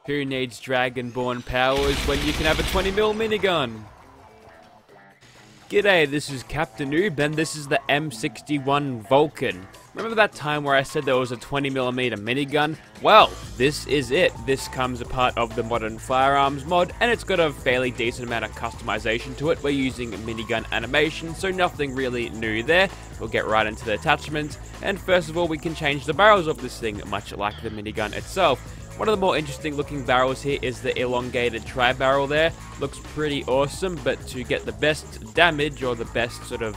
Who needs Dragonborn powers when you can have a 20mm minigun? G'day, this is Captainoob, and this is the M61 Vulcan. Remember that time where I said there was a 20mm minigun? Well, this is it. This comes a part of the modern Firearms mod, and it's got a fairly decent amount of customization to it. We're using minigun animation, so nothing really new there. We'll get right into the attachments, and first of all, we can change the barrels of this thing, much like the minigun itself. One of the more interesting looking barrels here is the elongated tri-barrel there. Looks pretty awesome, but to get the best damage or the best sort of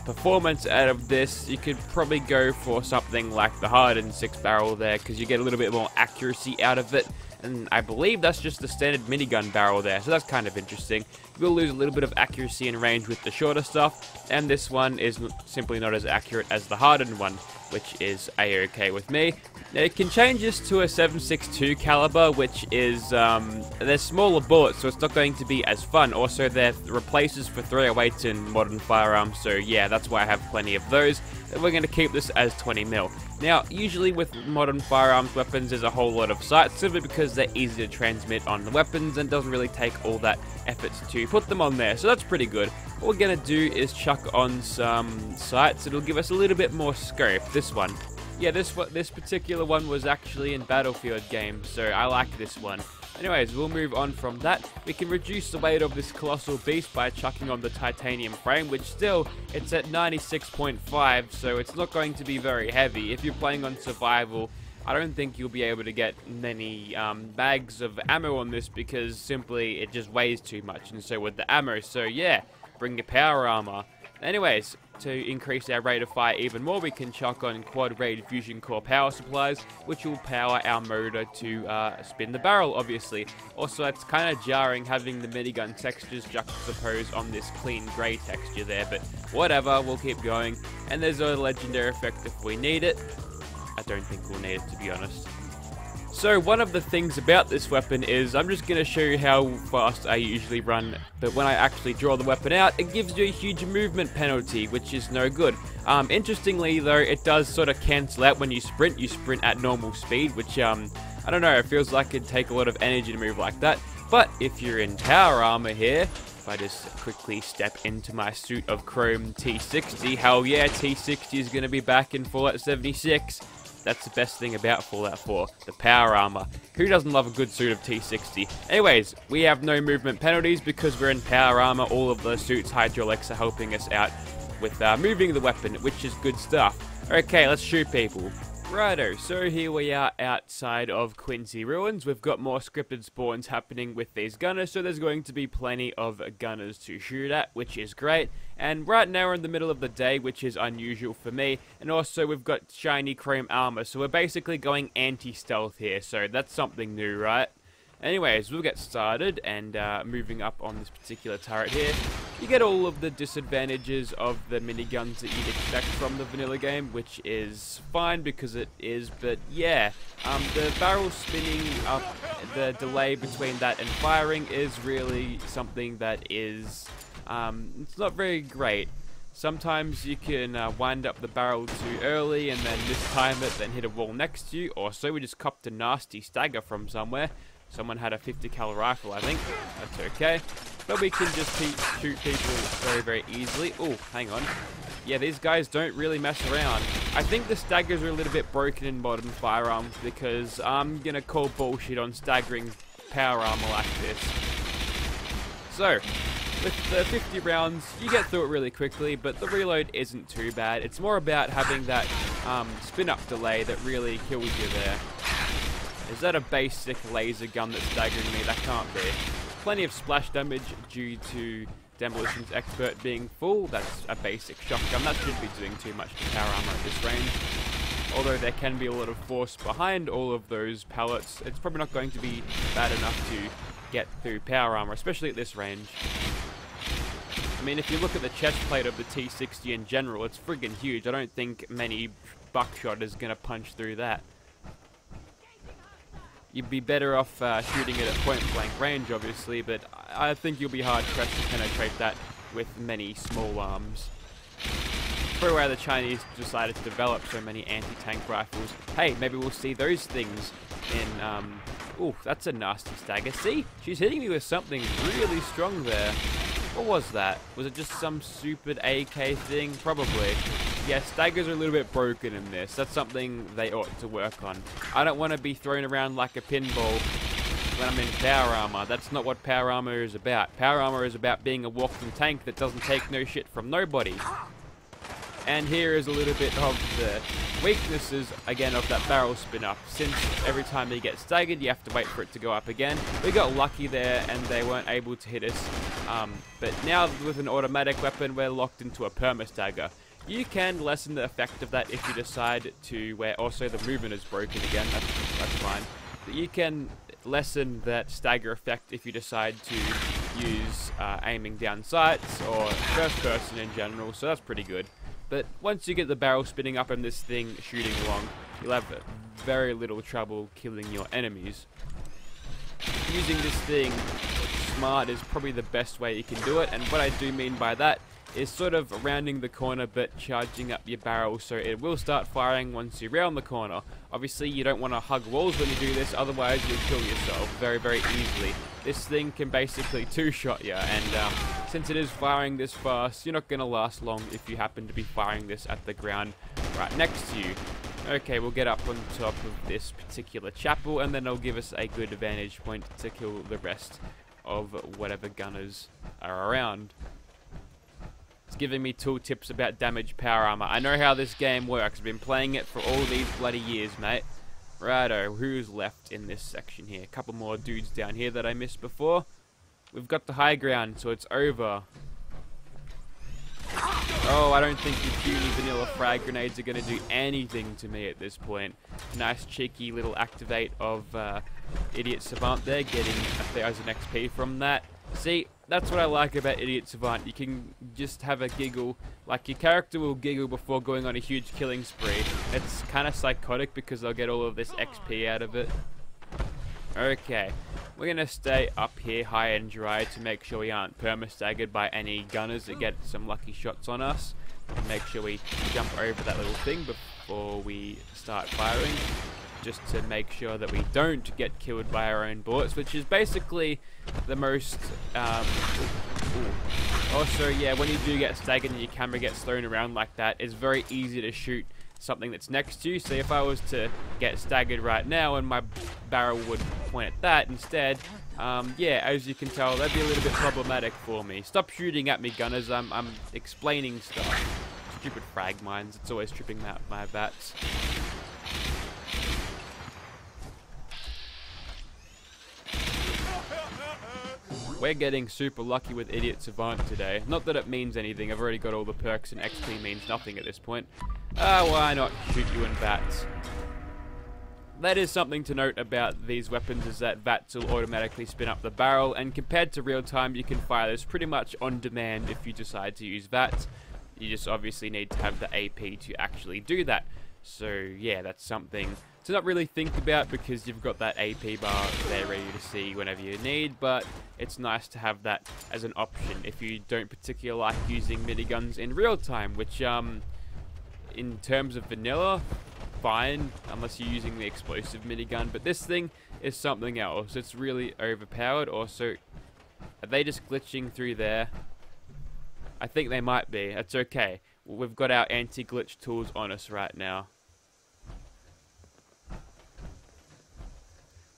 performance out of this, you could probably go for something like the hardened 6-barrel there, because you get a little bit more accuracy out of it. And I believe that's just the standard minigun barrel there, so that's kind of interesting. You'll lose a little bit of accuracy and range with the shorter stuff, and this one is simply not as accurate as the hardened one, which is a-okay with me. Now you can change this to a 7.62 caliber, which is, they're smaller bullets, so it's not going to be as fun. Also, they're replaces for 308s in modern firearms, so yeah, that's why I have plenty of those. And we're going to keep this as 20mm. Now, usually with modern firearms weapons, there's a whole lot of sights, simply because they're easy to transmit on the weapons and doesn't really take all that effort to put them on there, so that's pretty good. What we're going to do is chuck on some sights. It'll give us a little bit more scope. This one. Yeah, this particular one was actually in Battlefield games, so I like this one. Anyways, we'll move on from that. We can reduce the weight of this colossal beast by chucking on the titanium frame, which still, it's at 96.5, so it's not going to be very heavy. If you're playing on survival, I don't think you'll be able to get many bags of ammo on this, because simply it just weighs too much, and so with the ammo, so yeah, bring your power armor. Anyways, to increase our rate of fire even more, we can chuck on quad-rated fusion core power supplies, which will power our motor to spin the barrel, obviously. Also, it's kind of jarring having the minigun textures juxtaposed on this clean grey texture there, but whatever, we'll keep going. And there's a legendary effect if we need it. I don't think we'll need it, to be honest. So one of the things about this weapon is, I'm just going to show you how fast I usually run, but when I actually draw the weapon out, it gives you a huge movement penalty, which is no good. Interestingly though, it does sort of cancel out when you sprint at normal speed, which, I don't know, it feels like it'd take a lot of energy to move like that. But if you're in power armor here, if I just quickly step into my suit of chrome T60, hell yeah, T60 is going to be back in Fallout 76. That's the best thing about Fallout 4, the power armor. Who doesn't love a good suit of T60? Anyways, we have no movement penalties because we're in power armor. All of the suit's hydraulics are helping us out with moving the weapon, which is good stuff. Okay, let's shoot people. Righto, so here we are outside of Quincy Ruins. We've got more scripted spawns happening with these gunners, so there's going to be plenty of gunners to shoot at, which is great. And right now we're in the middle of the day, which is unusual for me. And also we've got shiny chrome armor, so we're basically going anti-stealth here, so that's something new, right? Anyways, we'll get started, and moving up on this particular turret here, you get all of the disadvantages of the miniguns that you'd expect from the vanilla game, which is fine because it is, but yeah, the barrel spinning up, the delay between that and firing is really something that is, it's not very great. Sometimes you can wind up the barrel too early and then mistime it, then hit a wall next to you, or so we just copped a nasty stagger from somewhere. Someone had a 50 cal rifle, I think. That's okay. But we can just shoot people very, very easily. Oh, hang on. Yeah, these guys don't really mess around. I think the staggers are a little bit broken in modern firearms, because I'm going to call bullshit on staggering power armor like this. So, with the 50 rounds, you get through it really quickly, but the reload isn't too bad. It's more about having that spin-up delay that really kills you there. Is that a basic laser gun that's staggering me? That can't be. Plenty of splash damage due to Demolition's Expert being full. That's a basic shotgun. That shouldn't be doing too much to power armor at this range. Although there can be a lot of force behind all of those pellets, it's probably not going to be bad enough to get through power armor, especially at this range. I mean, if you look at the chest plate of the T60 in general, it's friggin' huge. I don't think many buckshot is going to punch through that. You'd be better off shooting it at point-blank range, obviously, but I think you'll be hard-pressed to penetrate that with many small arms. Probably why the Chinese decided to develop so many anti-tank rifles. Hey, maybe we'll see those things in Ooh, that's a nasty stagger. See? She's hitting me with something really strong there. What was that? Was it just some stupid AK thing? Probably. Yeah, staggers are a little bit broken in this. That's something they ought to work on. I don't want to be thrown around like a pinball when I'm in power armor. That's not what power armor is about. Power armor is about being a walking tank that doesn't take no shit from nobody. And here is a little bit of the weaknesses, again, of that barrel spin up. Since every time you get staggered, you have to wait for it to go up again. We got lucky there, and they weren't able to hit us. But now, with an automatic weapon, we're locked into a perma stagger. You can lessen the effect of that if you decide to, where also the movement is broken again. That's fine. But you can lessen that stagger effect if you decide to use aiming down sights or first person in general, so that's pretty good. But once you get the barrel spinning up and this thing shooting along, you'll have very little trouble killing your enemies. Using this thing smart is probably the best way you can do it, and what I do mean by that is sort of rounding the corner but charging up your barrel so it will start firing once you round the corner. Obviously you don't want to hug walls when you do this, otherwise you'll kill yourself very, very easily. This thing can basically two-shot you, and since it is firing this fast, you're not going to last long if you happen to be firing this at the ground right next to you. Okay, we'll get up on top of this particular chapel, and then it'll give us a good vantage point to kill the rest of whatever gunners are around. It's giving me tooltips about damage power armor. I know how this game works. I've been playing it for all these bloody years, mate. Righto, who's left in this section here? A couple more dudes down here that I missed before. We've got the high ground, so it's over. Oh, I don't think the puny vanilla frag grenades are going to do anything to me at this point. Nice cheeky little activate of Idiot Savant there, getting 1000 XP from that. See, that's what I like about Idiot Savant. You can just have a giggle. Like, your character will giggle before going on a huge killing spree. It's kind of psychotic because they'll get all of this XP out of it. Okay, we're going to stay up here high and dry to make sure we aren't perma-staggered by any gunners that get some lucky shots on us. And make sure we jump over that little thing before we start firing, just to make sure that we don't get killed by our own bullets, which is basically the most... Also, yeah, when you do get staggered and your camera gets thrown around like that, it's very easy to shoot something that's next to you. So if I was to get staggered right now and my barrel would point at that instead, yeah, as you can tell, that'd be a little bit problematic for me. Stop shooting at me, gunners. I'm explaining stuff. Stupid frag mines. It's always tripping my bats. We're getting super lucky with Idiot Savant today. Not that it means anything. I've already got all the perks and XP means nothing at this point. Why not shoot you in VATS? That is something to note about these weapons, is that VATS will automatically spin up the barrel, and compared to real time, you can fire this pretty much on demand if you decide to use VATS. You just obviously need to have the AP to actually do that. So yeah, that's something to not really think about because you've got that AP bar there ready to see whenever you need, but it's nice to have that as an option if you don't particularly like using miniguns in real time, which in terms of vanilla, fine, unless you're using the explosive minigun, but this thing is something else. It's really overpowered. Also, are they just glitching through there? I think they might be. That's okay. We've got our anti-glitch tools on us right now.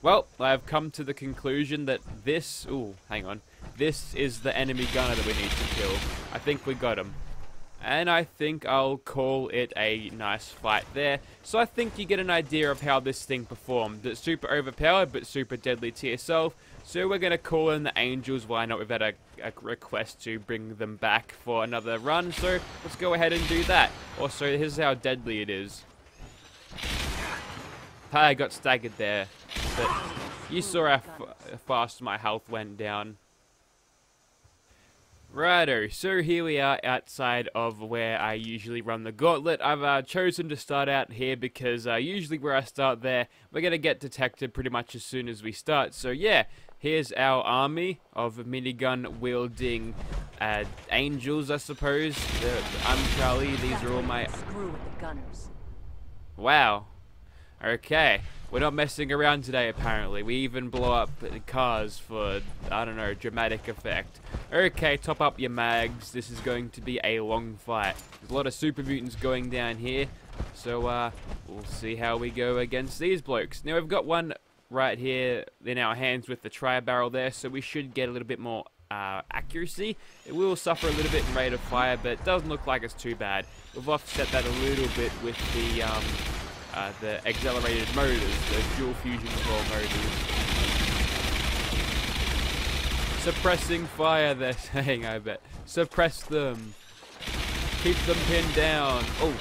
Well, I've come to the conclusion that this... Ooh, hang on. This is the enemy gunner that we need to kill. I think we got him. And I think I'll call it a nice fight there. So I think you get an idea of how this thing performed. It's super overpowered, but super deadly to yourself. So we're going to call in the Angels. Why not? We've had a request to bring them back for another run. So let's go ahead and do that. Also, here's how deadly it is. I got staggered there. But you saw how fast my health went down. Righto, so here we are outside of where I usually run the gauntlet. I've chosen to start out here because usually where I start there, we're going to get detected pretty much as soon as we start. So yeah, here's our army of minigun wielding angels, I suppose. I'm Charlie, these are all my... Screw with the gunners. Wow. Okay, we're not messing around today apparently. We even blow up cars for, I don't know, dramatic effect. Okay, top up your mags. This is going to be a long fight. There's a lot of super mutants going down here. So, we'll see how we go against these blokes. Now, we've got one right here in our hands with the tri-barrel there, so we should get a little bit more accuracy. It will suffer a little bit in rate of fire, but it doesn't look like it's too bad. We've offset that a little bit with the accelerated motors, the dual fusion core motors. Suppressing fire, they're saying, I bet. Suppress them. Keep them pinned down. Oh,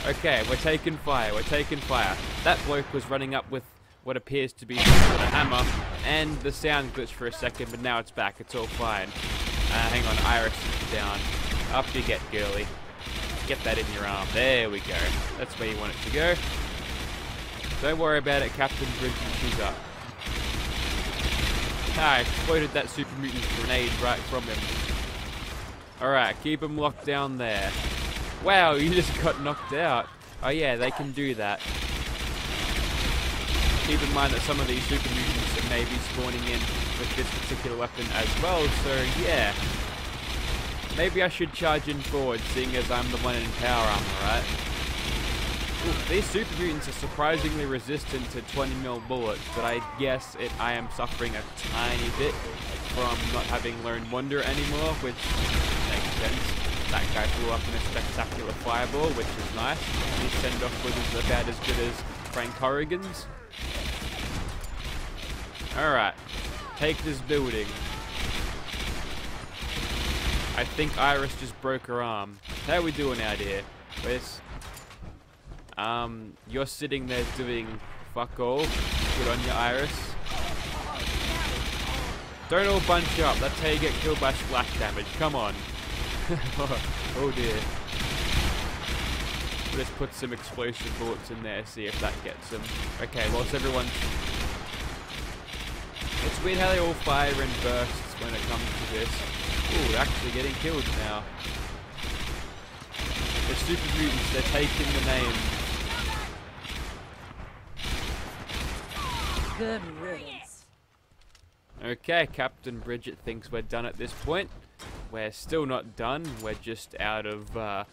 okay, we're taking fire, we're taking fire. That bloke was running up with what appears to be some sort of hammer, and the sound glitched for a second, but now it's back, it's all fine. Hang on, Iris is down. Up you get, girly. Get that in your arm. There we go. That's where you want it to go. Don't worry about it, Captain Bridget, she's up. I exploded that super mutant grenade right from him. Alright, keep him locked down there. Wow, you just got knocked out. Oh yeah, they can do that. Keep in mind that some of these super mutants may be spawning in with this particular weapon as well, so yeah. Maybe I should charge in forward, seeing as I'm the one in power armor, right? Ooh, these super mutants are surprisingly resistant to 20mm bullets, but I guess I am suffering a tiny bit from not having learned Wonder anymore, which makes sense. That guy flew up in a spectacular fireball, which is nice. His send-off was about as good as Frank Corrigan's. Alright, take this building. I think Iris just broke her arm. How are we doing out here? Where's... you're sitting there doing fuck all. Good on you, Iris. Don't all bunch up. That's how you get killed by splash damage. Come on. Oh dear. Let's put some explosive bullets in there, see if that gets them. Okay, whilst everyone's... It's weird how they all fire in bursts when it comes to this. Ooh, they're actually getting killed now. The super mutants, they're taking the name. Good riddance. Okay, Captain Bridget thinks we're done at this point. We're still not done. We're just out of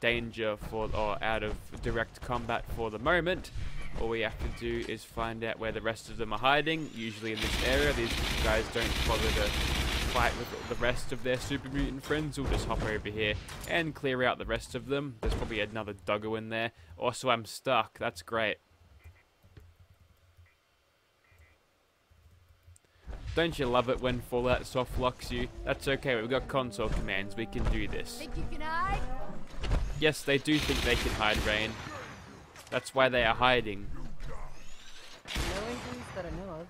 danger or out of direct combat for the moment. All we have to do is find out where the rest of them are hiding. Usually in this area, these guys don't bother to fight with the rest of their super mutant friends. We'll just hop over here and clear out the rest of them. There's probably another doggo in there. Also, I'm stuck. That's great. Don't you love it when Fallout soft locks you? That's okay, we've got console commands, we can do this. Think you can hide? Yes, they do think they can hide, Raine. That's why they are hiding. No injuries that I know of.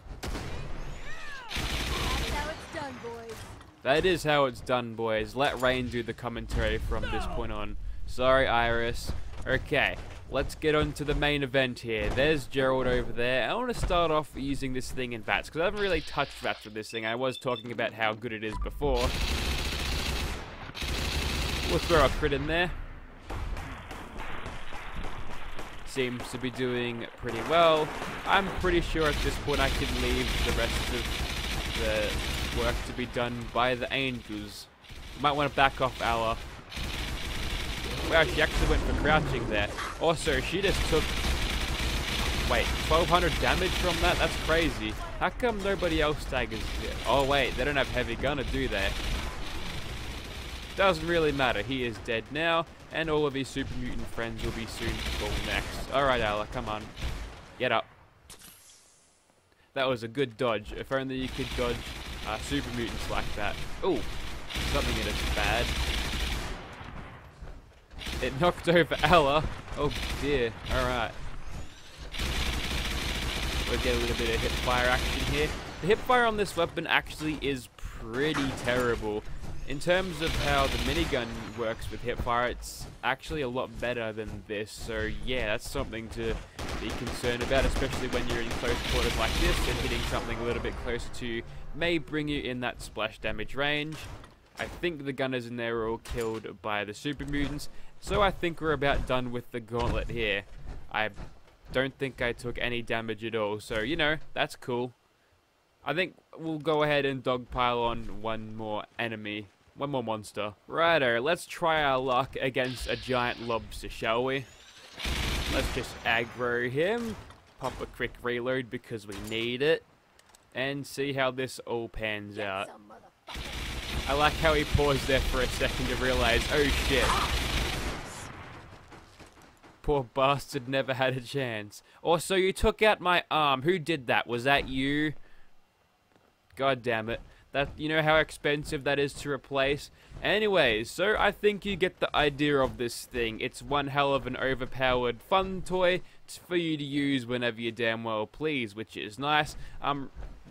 That's how it's done, boys. That is how it's done, boys. Let Raine do the commentary from this point on. Sorry, Iris. Okay, let's get on to the main event here. There's Gerald over there. I want to start off using this thing in VATS, because I haven't really touched VATS with this thing. I was talking about how good it is before. We'll throw a crit in there. Seems to be doing pretty well. I'm pretty sure at this point I can leave the rest of the work to be done by the angels. Might want to back off Ella. Wow, she actually went for crouching there. Also, she just took... Wait, 1200 damage from that? That's crazy. How come nobody else staggers here? Oh wait, they don't have heavy gunner, do they? Doesn't really matter. He is dead now, and all of his super mutant friends will be soon to fall next. Alright, Ella, come on. Get up. That was a good dodge. If only you could dodge super mutants like that. Ooh, something in it's bad. It knocked over Ella. Oh dear. Alright. We'll get a little bit of hip fire action here. The hip fire on this weapon actually is pretty terrible. In terms of how the minigun works with hip fire, it's actually a lot better than this. So yeah, that's something to be concerned about, especially when you're in close quarters like this, and hitting something a little bit closer to you may bring you in that splash damage range. I think the gunners in there are all killed by the super mutants, so I think we're about done with the gauntlet here. I Don't think I took any damage at all, so, you know, that's cool. I think we'll go ahead and dogpile on one more enemy. One more monster. Righto, let's try our luck against a giant lobster, shall we? Let's just aggro him. Pop a quick reload because we need it. And see how this all pans out. I like how he paused there for a second to realize, oh shit. Poor bastard never had a chance. Also, you took out my arm. Who did that? Was that you? God damn it. That, you know how expensive that is to replace? Anyways, so I think you get the idea of this thing. It's one hell of an overpowered fun toy for you to use whenever you damn well please, which is nice.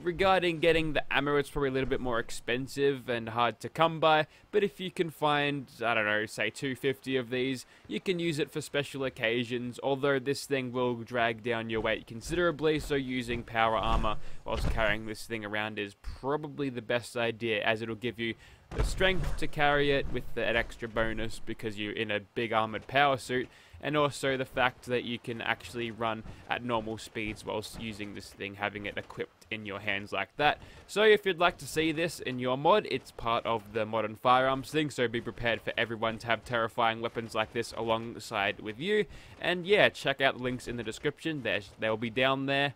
Regarding getting the ammo, it's probably a little bit more expensive and hard to come by, but if you can find, I don't know, say 250 of these, you can use it for special occasions, although this thing will drag down your weight considerably, so using power armor whilst carrying this thing around is probably the best idea, as it'll give you the strength to carry it with an extra bonus because you're in a big armored power suit, and also the fact that you can actually run at normal speeds whilst using this thing, having it equipped in your hands like that. So if you'd like to see this in your mod, it's part of the modern firearms thing, so be prepared for everyone to have terrifying weapons like this alongside with you. And yeah, check out the links in the description, they'll be down there.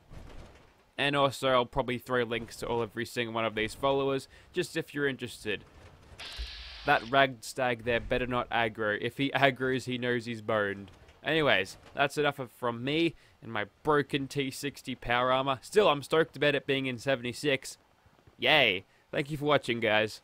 And also I'll probably throw links to every single one of these followers, just if you're interested. That ragged stag there better not aggro. If he aggroes, he knows he's boned. Anyways, that's enough from me and my broken T60 power armor. Still, I'm stoked about it being in 76. Yay! Thank you for watching, guys.